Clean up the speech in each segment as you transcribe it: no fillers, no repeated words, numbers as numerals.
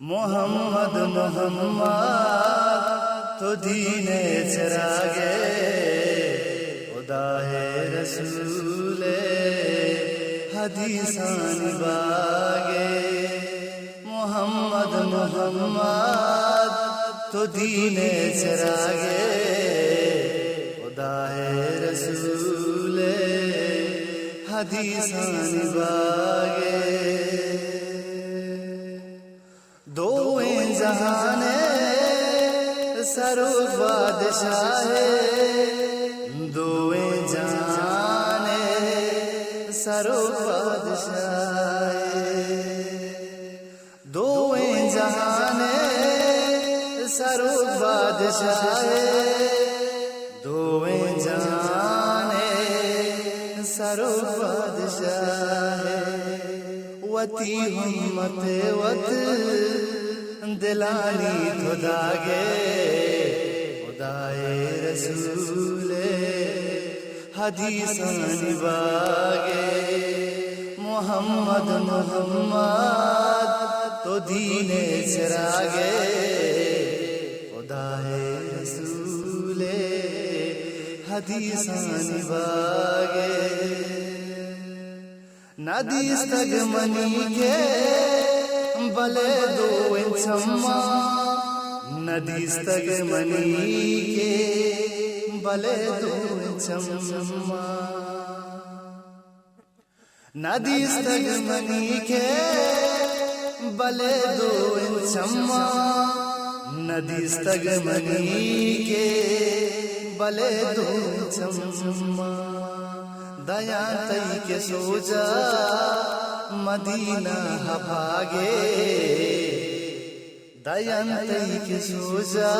محمد محمد تو دین چراغے، خدا ہے رسول حدیثان باغے۔ محمد محمد تو دین چراغے، خدا ہے رسول حدیثان باغے۔ دوئیں جہان سرو بادشاہ، دوئیں جہان سرو بادشاہ، دوئیں جہان سرو بادشاہ، دوئیں جہان سرو بادشاہ۔ وتی ہمت وت دلانی تو داگے، خدائے رسول حدیثان باغے۔ محمد محمد تو دین چراغے، خدائے رسول حدیثان باغے۔ ندیس تگ منی کے بلے دو انچما، ندیس تگ منی کے بلے دو انچما، ندیس تگ منی کے بلے دو انچما، ندیس تگ منی کے بلے دو انچما۔ دیاں تی کے سوجا مدینہ بھاگے، دیاں تی کے سوجا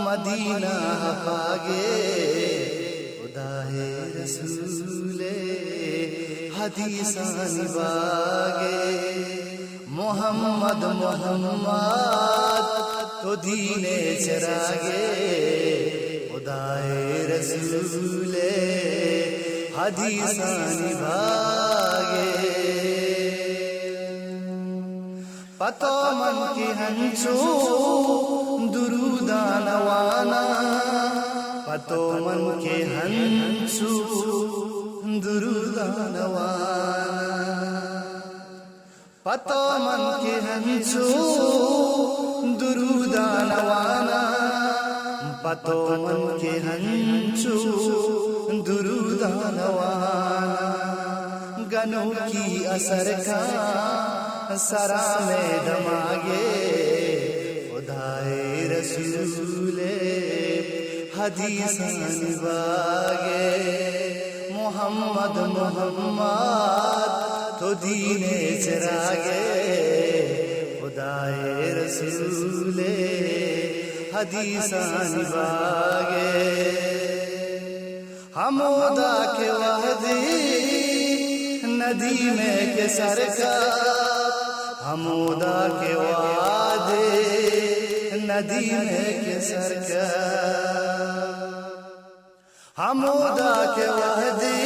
مدینہ بھاگے، خدا ہے رسول حدیثان باغے۔ محمد محمد تو دین چراغے، خدا ہے رسول حدیثان باغے۔ پتو من کی ہنچو درودان وانا، پتو من کے ہنچو درودان وانا، پتو من کے ہنچو درودان وانا، پتو من کے ہنچو درودان وانا۔ گنوں کی اثر کا سرا میں دماغے، خدائے رسول حدیثان باغے۔ محمد محمد تو دین چراغے، خدائے رسول حدیثان باغے۔ حمودہ کے وحدی ندی میں کے سرکار، حمودہ کے وعدے ندی میں کے سرکار، حمودہ کے وحدی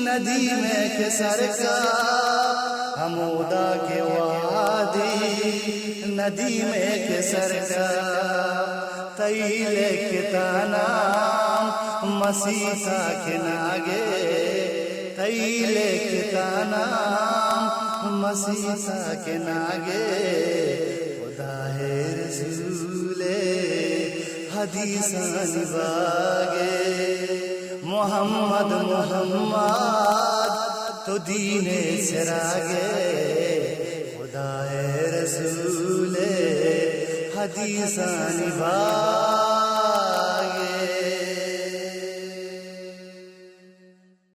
ندی میں کے سرکار، حمودہ کے وعدے ندی میں کے سرکار۔ تیلے کے تانا مسیحا کے ناگے، تیلے کے تانا مسیحا کے ناگے، خدا ہے رسول حدیثان باغے۔ محمد محمد تو دین چراغے، خدا ہے رسول حدیثان باغے۔